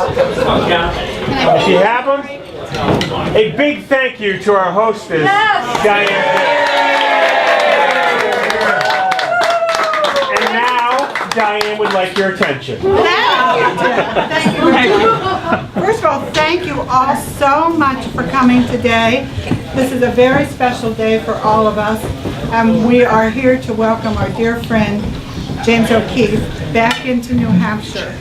If you have them, a big thank you to our hostess, Diane. And now, Diane would like your attention. Thank you. First of all, thank you all so much for coming today. This is a very special day for all of us. We are here to welcome our dear friend, James O'Keefe, back into New Hampshire.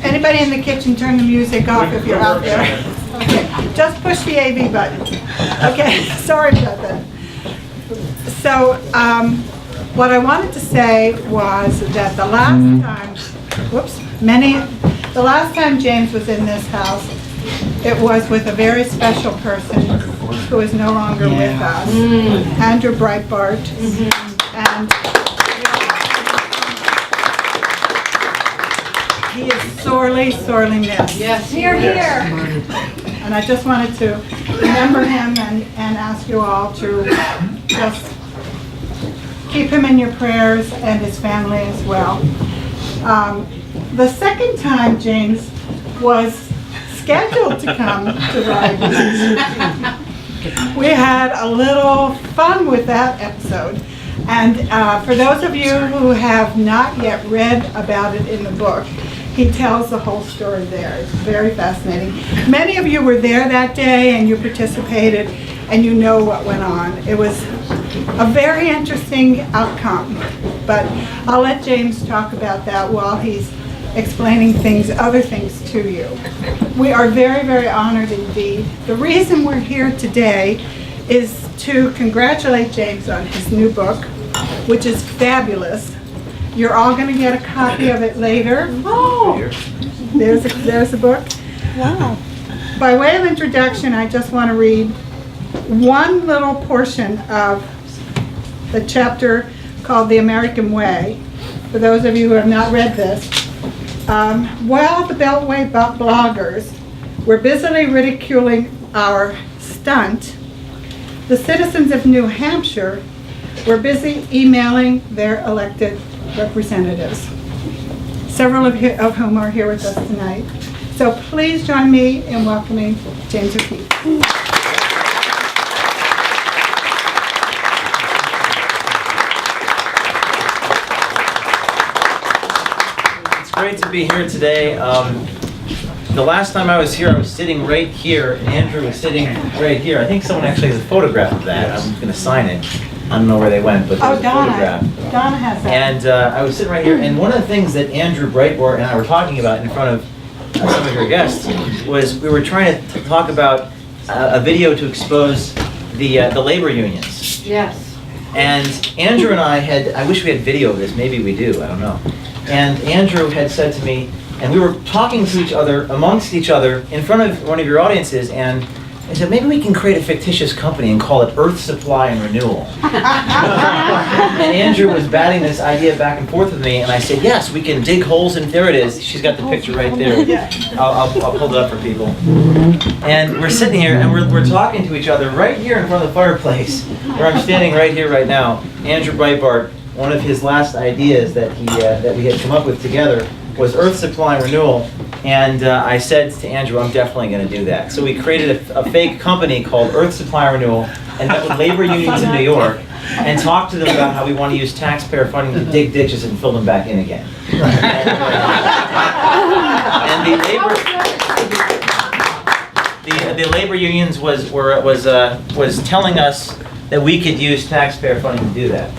Anybody in the kitchen, turn the music off if you're out there. Okay, just push the AV button. Okay, sorry about that. So, what I wanted to say was that the last time James was in this house, it was with a very special person who is no longer with us, Andrew Breitbart, and he is sorely, sorely missed. Yes, here, here. And I just wanted to remember him and ask you all to just keep him in your prayers and his family as well. The second time James was scheduled to come to Rye, we had a little fun with that episode. And for those of you who have not yet read about it in the book, he tells the whole story there. It's very fascinating. Many of you were there that day and you participated and you know what went on. It was a very interesting outcome, but I'll let James talk about that while he's explaining other things to you. We are very, very honored indeed. The reason we're here today is to congratulate James on his new book, which is fabulous. You're all going to get a copy of it later. Oh, there's a book. Wow. By way of introduction, I just want to read one little portion of the chapter called The American Way. For those of you who have not read this, while the Beltway bloggers were busily ridiculing our stunt, the citizens of New Hampshire were busy emailing their elected representatives, several of whom are here with us tonight. So please join me in welcoming James O'Keefe. It's great to be here today. The last time I was here, I was sitting right here, and Andrew was sitting right here. I think someone actually has a photograph of that. I'm going to sign it. I don't know where they went, but there's a photograph. Donna has that. And I was sitting right here, and one of the things that Andrew Breitbart and I were talking about in front of some of your guests was we were trying to talk about a video to expose the labor unions. Yes. And Andrew and I I wish we had video of this, maybe we do, I don't know. And Andrew had said to me, and we were talking to each other, amongst each other, in front of one of your audiences, and I said, maybe we can create a fictitious company and call it Earth Supply and Renewal. And Andrew was batting this idea back and forth with me, and I said, yes, we can dig holes, and there it is. She's got the picture right there. I'll hold it up for people. And we're sitting here, and we're talking to each other right here in front of the fireplace, where I'm standing right here right now. Andrew Breitbart, one of his last ideas that we had come up with together was Earth Supply and Renewal. And I said to Andrew, I'm definitely going to do that. So we created a fake company called Earth Supply and Renewal and met with labor unions in New York and talked to them about how we want to use taxpayer funding to dig ditches and fill them back in again. And the labor unions was telling us that we could use taxpayer funding to do that.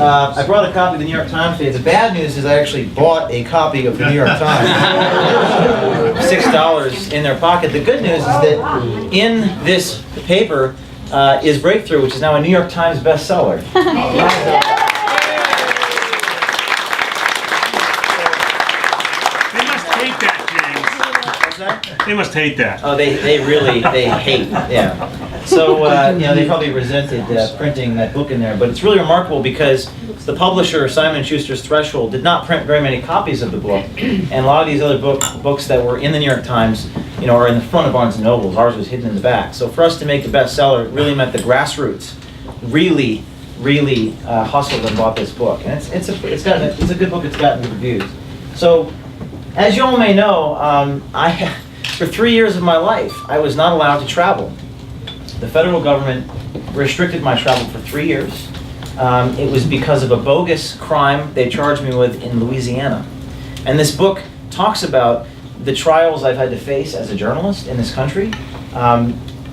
I brought a copy of the New York Times today. The bad news is I actually bought a copy of the New York Times. $6 in their pocket. The good news is that in this paper is Breakthrough, which is now a New York Times bestseller. They must hate that, James. What's that? They must hate that. Oh, they hate, yeah. So, they probably resented printing that book in there, but it's really remarkable because the publisher, Simon & Schuster's Threshold, did not print very many copies of the book, and a lot of these other books that were in the New York Times, are in the front of Barnes & Noble's. Ours was hidden in the back. So for us to make the bestseller, it really meant the grassroots really hustled and bought this book, and it's a good book. It's gotten good reviews. So As you all may know, for 3 years of my life, I was not allowed to travel. The federal government restricted my travel for 3 years. It was because of a bogus crime they charged me with in Louisiana. And this book talks about the trials I've had to face as a journalist in this country.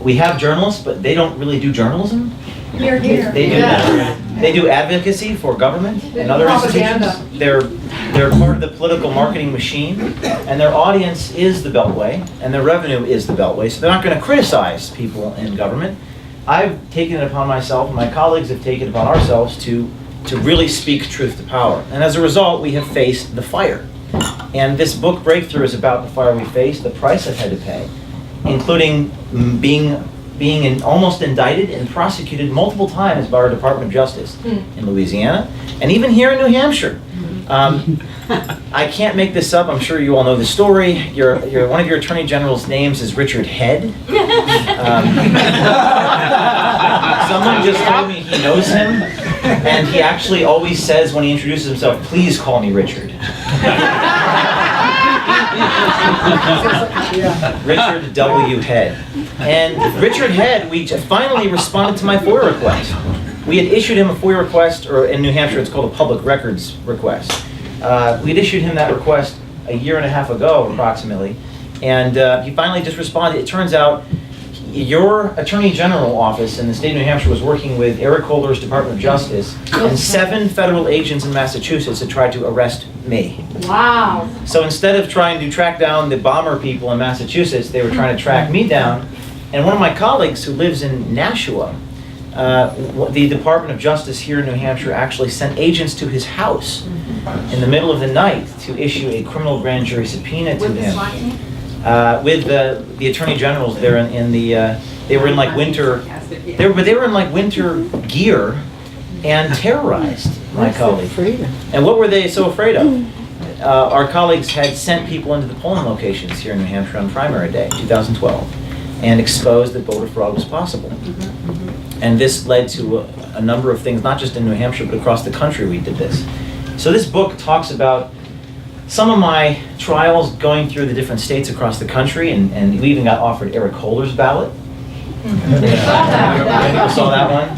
We have journalists, but they don't really do journalism. Here, here. They do advocacy for government and other institutions. They're part of the political marketing machine, and their audience is the Beltway, and their revenue is the Beltway, so they're not going to criticize people in government. I've taken it upon myself, and my colleagues have taken it upon ourselves to really speak truth to power. And as a result, we have faced the fire. And this book, Breakthrough, is about the fire we faced, the price I've had to pay, including being almost indicted and prosecuted multiple times by our Department of Justice in Louisiana, and even here in New Hampshire. I can't make this up. I'm sure you all know the story. One of your attorney general's names is Richard Head. Someone just told me he knows him, and he actually always says when he introduces himself, "Please call me Richard." Richard W. Head. And Richard Head, we finally responded to my FOIA request. We had issued him a FOIA request, or in New Hampshire it's called a public records request. We'd issued him that request a year and a half ago, approximately, and he finally just responded. It turns out your Attorney General office in the state of New Hampshire was working with Eric Holder's Department of Justice and 7 federal agents in Massachusetts to try to arrest me. Wow. So instead of trying to track down the bomber people in Massachusetts, they were trying to track me down. And one of my colleagues who lives in Nashua, the Department of Justice here in New Hampshire actually sent agents to his house in the middle of the night to issue a criminal grand jury subpoena to him. With the attorney generals, they were in like winter gear and terrorized my colleague. And what were they so afraid of? Our colleagues had sent people into the polling locations here in New Hampshire on primary day, 2012, and exposed that voter fraud was possible. And this led to a number of things, not just in New Hampshire, but across the country we did this. So this book talks about some of my trials going through the different states across the country, and we even got offered Eric Holder's ballot. People saw that one?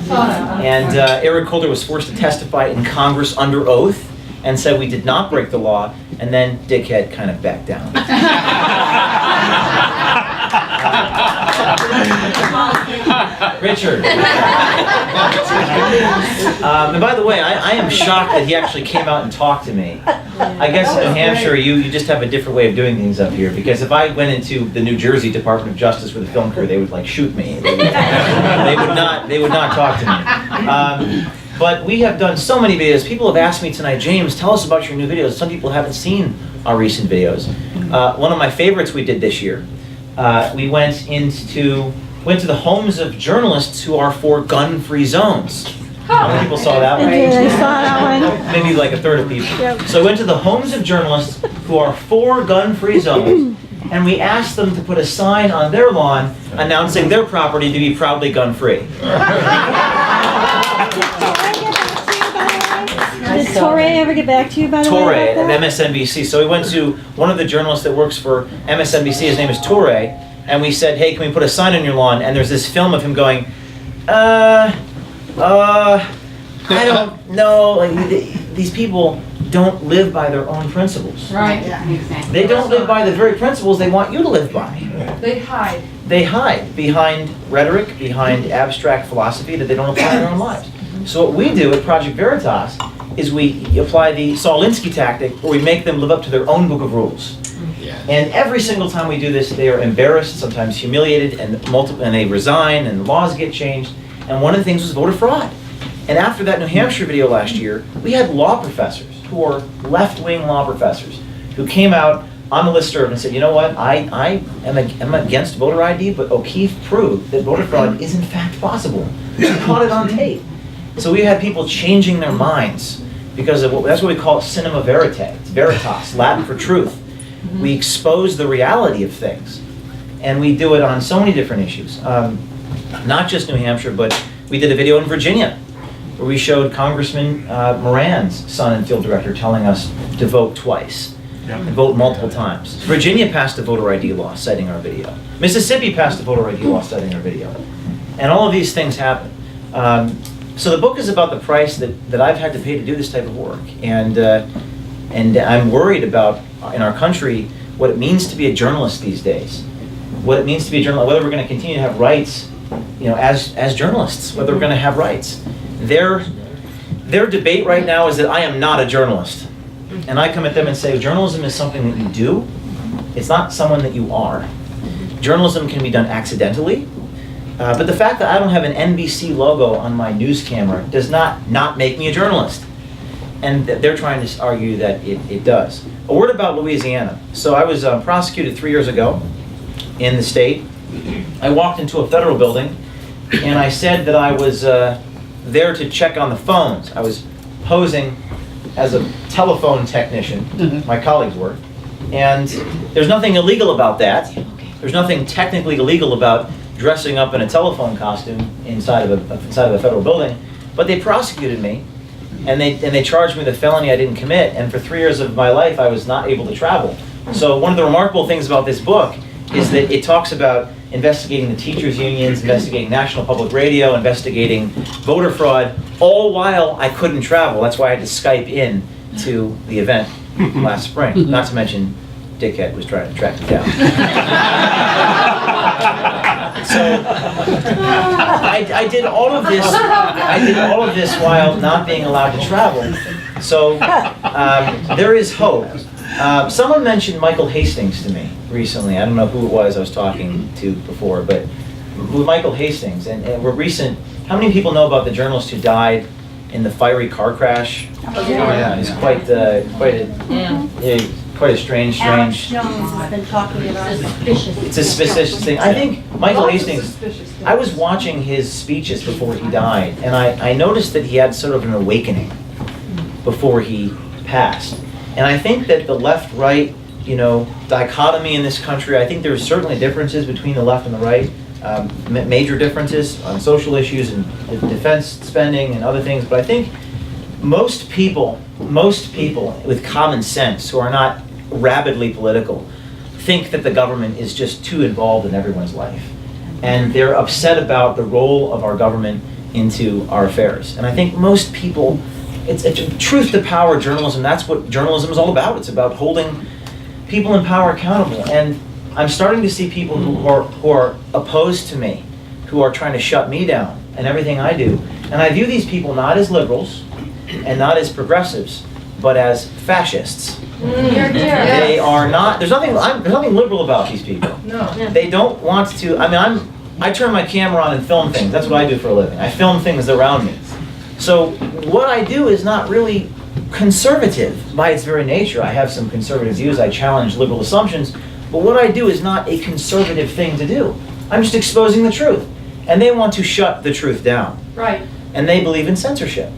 And Eric Holder was forced to testify in Congress under oath and said we did not break the law, and then Dickhead kind of backed down. Richard. And by the way, I am shocked that he actually came out and talked to me. I guess in New Hampshire, you just have a different way of doing things up here, because if I went into the New Jersey Department of Justice with a film crew, they would like shoot me. They would not talk to me. But we have done so many videos. People have asked me tonight, James, tell us about your new videos. Some people haven't seen our recent videos. One of my favorites we did this year, we went to the homes of journalists who are for gun-free zones. How many people saw that one? I saw that one. Maybe like a third of people. Yep. So I went to the homes of journalists who are for gun-free zones, and we asked them to put a sign on their lawn announcing their property to be proudly gun-free. Did Torre ever get back to you, by the Torre way? at MSNBC. So we went to one of the journalists that works for MSNBC, his name is Torre, and we said, hey, can we put a sign on your lawn? And there's this film of him going, I don't know. Like, these people don't live by their own principles. Right. They don't live by the very principles they want you to live by. They hide. They hide behind rhetoric, behind abstract philosophy that they don't apply in their own lives. So what we do at Project Veritas is we apply the Saul Alinsky tactic, where we make them live up to their own book of rules. And every single time we do this, they are embarrassed, sometimes humiliated, and they resign, and laws get changed. And one of the things was voter fraud. And after that New Hampshire video last year, we had law professors, who are left-wing law professors, who came out on the listserv and said, you know what, I am against voter ID, but O'Keefe proved that voter fraud is in fact possible. We caught it on tape. So we had people changing their minds because of that's what we call cinema verite. It's veritas, Latin for truth. We expose the reality of things. And we do it on so many different issues. Not just New Hampshire, but we did a video in Virginia where we showed Congressman Moran's son and field director telling us to vote twice. and vote multiple times. Virginia passed a voter ID law citing our video. Mississippi passed a voter ID law citing our video. And all of these things happen. So the book is about the price that I've had to pay to do this type of work. And I'm worried about, in our country, what it means to be a journalist these days. What it means to be a journalist, whether we're going to continue to have rights, as journalists, whether we're going to have rights. Their debate right now is that I am not a journalist. And I come at them and say, journalism is something that you do. It's not someone that you are. Journalism can be done accidentally. But the fact that I don't have an NBC logo on my news camera does not make me a journalist. And they're trying to argue that it does. A word about Louisiana. So I was prosecuted 3 years ago in the state. I walked into a federal building and I said that I was there to check on the phones. I was posing as a telephone technician, my colleagues were. And there's nothing illegal about that. There's nothing technically illegal about dressing up in a telephone costume inside of a federal building. But they prosecuted me. And they charged me with a felony I didn't commit, and for 3 years of my life I was not able to travel. So one of the remarkable things about this book is that it talks about investigating the teachers' unions, investigating National Public Radio, investigating voter fraud, all while I couldn't travel. That's why I had to Skype in to the event last spring. Not to mention Dickhead was trying to track me down. So I did all of this. I did all of this while not being allowed to travel. So there is hope. Someone mentioned Michael Hastings to me recently. I don't know who it was I was talking to before, but with Michael Hastings, and we're recent. How many people know about the journalist who died in the fiery car crash? Oh yeah, he's quite a strange. Alex Jones has been talking about suspicious. It's a suspicious thing. I think Michael Hastings, I was watching his speeches before he died, and I noticed that he had sort of an awakening before he passed. And I think that the left-right, dichotomy in this country, I think there's certainly differences between the left and the right, major differences on social issues and defense spending and other things, but I think most people with common sense who are not rabidly political think that the government is just too involved in everyone's life. And they're upset about the role of our government into our affairs. And I think most people, it's truth to power journalism. That's what journalism is all about. It's about holding people in power accountable. And I'm starting to see people who are opposed to me, who are trying to shut me down and everything I do. And I view these people not as liberals and not as progressives, but as fascists. They are not. There's nothing liberal about these people. No. They don't want to. I turn my camera on and film things. That's what I do for a living. I film things around me. So what I do is not really conservative by its very nature. I have some conservative views. I challenge liberal assumptions. But what I do is not a conservative thing to do. I'm just exposing the truth, and they want to shut the truth down. Right. And they believe in censorship.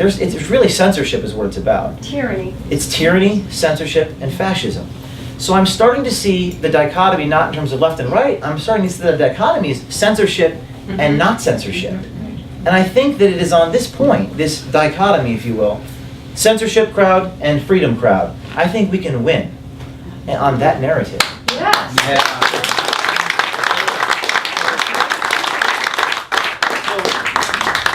It's really censorship is what it's about. Tyranny. It's tyranny, censorship, and fascism. So I'm starting to see the dichotomy not in terms of left and right. I'm starting to see the dichotomies, censorship and not censorship. And I think that it is on this point, this dichotomy, if you will, censorship crowd and freedom crowd, I think we can win on that narrative. Yes.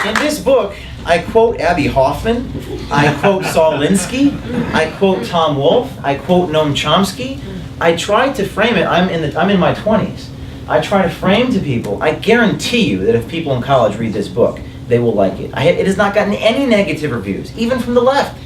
In this book, I quote Abby Hoffman, I quote Saul Alinsky, I quote Tom Wolfe, I quote Noam Chomsky. I try to frame it. I'm in my 20s. I try to frame to people. I guarantee you that if people in college read this book, they will like it. It has not gotten any negative reviews, even from the left.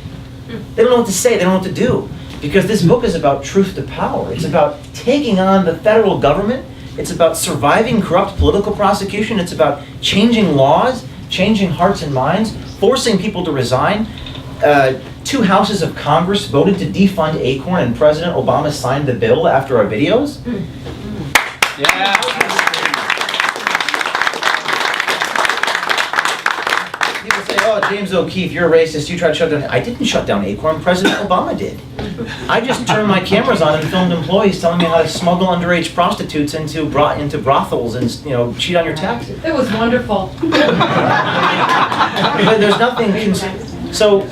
They don't know what to say. They don't know what to do, because this book is about truth to power. It's about taking on the federal government. It's about surviving corrupt political prosecution. It's about changing laws, changing hearts and minds, forcing people to resign. 2 houses of Congress voted to defund ACORN, and President Obama signed the bill after our videos. Yeah. People say, oh, James O'Keefe, you're a racist, you tried to shut down. I didn't shut down ACORN, President Obama did. I just turned my cameras on and filmed employees telling me how to smuggle underage prostitutes into brothels and cheat on your taxes. It was wonderful. But there's nothing So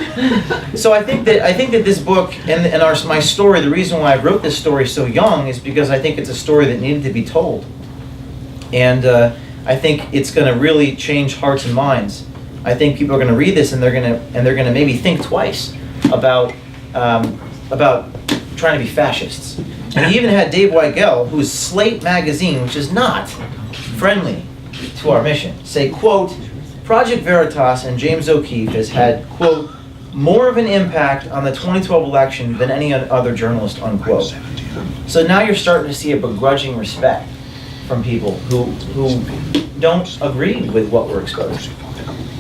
I think that this book and my story, the reason why I wrote this story so young is because I think it's a story that needed to be told, and I think it's going to really change hearts and minds. I think people are going to read this and they're going to maybe think twice about trying to be fascists. And he even had Dave Weigel, who's Slate magazine, which is not friendly to our mission, say, quote, Project Veritas and James O'Keefe has had, quote, more of an impact on the 2012 election than any other journalist, unquote. So now you're starting to see a begrudging respect from people who don't agree with what we're exposed to.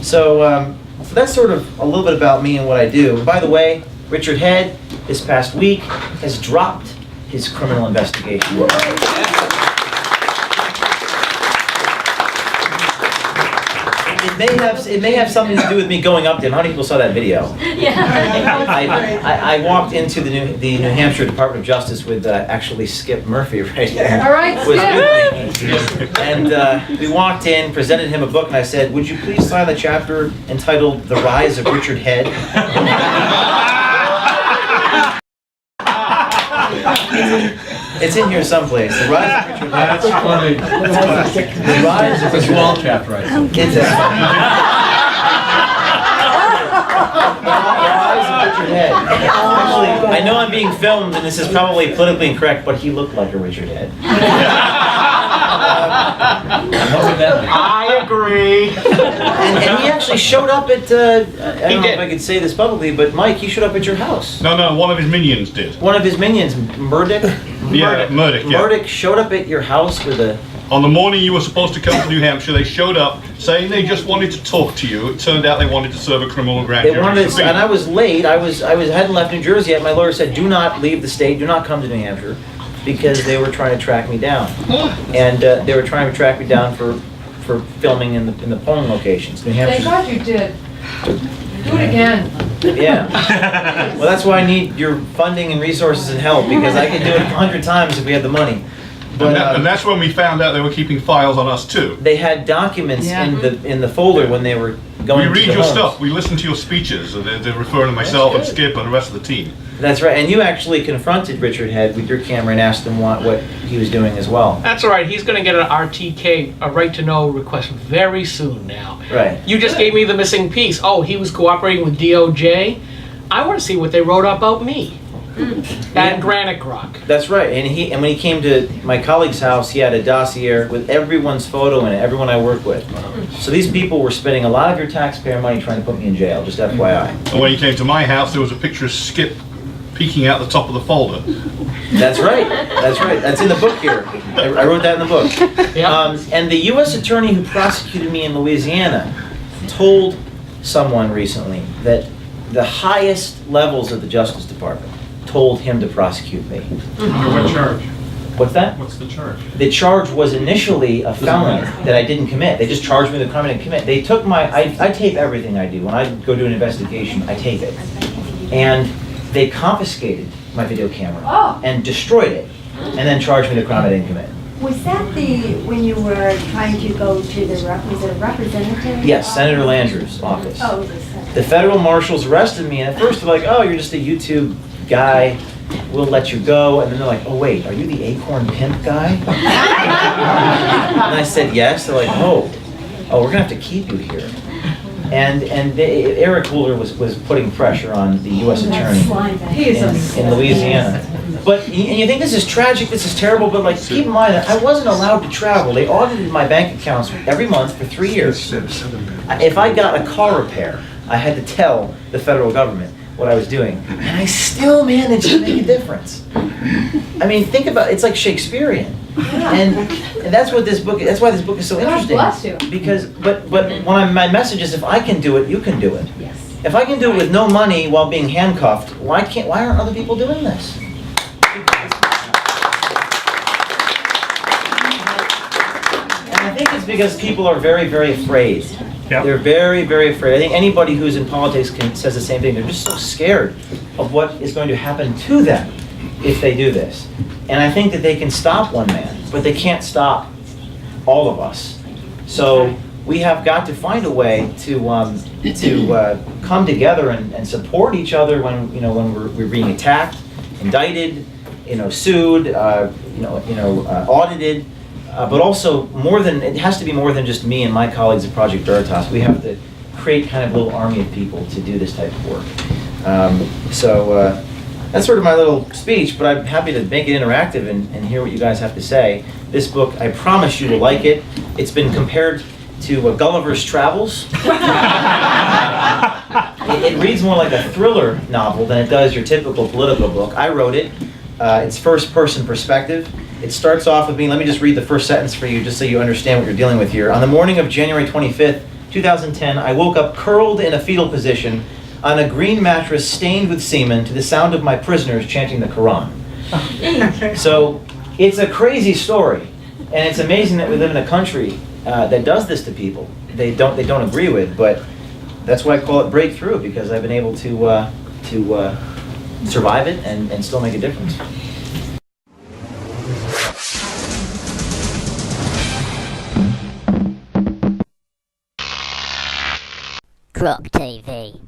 So that's sort of a little bit about me and what I do. And by the way, Richard Head, this past week, has dropped his criminal investigation. It may have something to do with me going up to him. How many people saw that video? Yeah. I walked into the New Hampshire Department of Justice with actually Skip Murphy right there. All right, was Skip. with me. And we walked in, presented him a book, and I said, would you please sign the chapter entitled The Rise of Richard Head? It's in here someplace. The Rise of Richard Head. That's funny. The Rise of It's a small chapter, right? It's a Rise of Richard Head. Actually, I know I'm being filmed, and this is probably politically incorrect, but he looked like a Richard Head. I agree. And he actually showed up at, I don't know if I could say this publicly, but Mike, he showed up at your house. No, one of his minions did. One of his minions, Murdoch? Murdoch, yeah. Murdoch showed up at your house with a... On the morning you were supposed to come to New Hampshire, they showed up saying they just wanted to talk to you. It turned out they wanted to serve a criminal grand They jury wanted, subpoena. and I was late. I hadn't left New Jersey yet. My lawyer said, do not leave the state, do not come to New Hampshire, because they were trying to track me down. And they were trying to track me down for filming in the polling locations. New Thank Hampshire. God you did. Do it again. Yeah. Well, that's why I need your funding and resources and help, because I could do it 100 times if we had the money. But, and that's when we found out they were keeping files on us too. they had documents in the folder when they were going to We read the your homes. stuff. We listen to your speeches. They're referring to myself and Skip and the rest of the team. That's right. And you actually confronted Richard Head with your camera and asked him what he was doing as well. That's all right. He's going to get an RTK, a right to know request, very soon now. Right. You just gave me the missing piece. Oh, he was cooperating with DOJ. I want to see what they wrote about me. And Granite Rock. That's right. And when he came to my colleague's house, he had a dossier with everyone's photo in it, everyone I work with. So these people were spending a lot of your taxpayer money trying to put me in jail, just FYI. And when he came to my house, there was a picture of Skip peeking out the top of the folder. That's right. That's right. That's in the book here. I wrote that in the book. Yeah. And the U.S. attorney who prosecuted me in Louisiana told someone recently that the highest levels of the Justice Department told him to prosecute me. What charge? What's that? What's the charge? The charge was initially a felony that I didn't commit. They just charged me with a crime I didn't commit. They took I tape everything I do. When I go do an investigation, I tape it. And they confiscated my video camera and destroyed it, and then charged me with a crime I didn't commit. Was that when you were trying to go to was it a representative? Yes, Senator Landrieu's office. Oh, it was Senator. The federal marshals arrested me, and at first they're like, oh, you're just a YouTube guy, we'll let you go. And then they're like, oh wait, are you the Acorn Pimp guy? And I said yes. They're like, oh, we're gonna have to keep you here. And Eric Holder was putting pressure on the U.S. attorney in Louisiana. But and you think this is tragic, this is terrible, but like keep in mind that I wasn't allowed to travel. They audited my bank accounts every month for 3 years. If I got a car repair, I had to tell the federal government what I was doing, and I still managed to make a difference. I mean, think about it's like Shakespearean, and that's what this book. That's why this book is so interesting. bless you. Because, but my message is, if I can do it, you can do it. Yes. If I can do it with no money while being handcuffed, why aren't other people doing this? And I think it's because people are very, very afraid. Yep. They're very, very afraid. I think anybody who's in politics says the same thing. They're just so scared of what is going to happen to them if they do this. And I think that they can stop one man, but they can't stop all of us. So we have got to find a way to come together and support each other when we're being attacked, indicted, sued, audited. But also it has to be more than just me and my colleagues at Project Veritas. We have to create kind of a little army of people to do this type of work. That's sort of my little speech, but I'm happy to make it interactive and hear what you guys have to say. This book, I promise you will like it. It's been compared to Gulliver's Travels. It reads more like a thriller novel than it does your typical political book. I wrote it. It's first-person perspective. It starts off with me. Let me just read the first sentence for you just so you understand what you're dealing with here. On the morning of January 25th, 2010, I woke up curled in a fetal position on a green mattress stained with semen to the sound of my prisoners chanting the Quran. So it's a crazy story, and it's amazing that we live in a country that does this to people. They don't agree with, but that's why I call it breakthrough, because I've been able to survive it and still make a difference. JOK TV.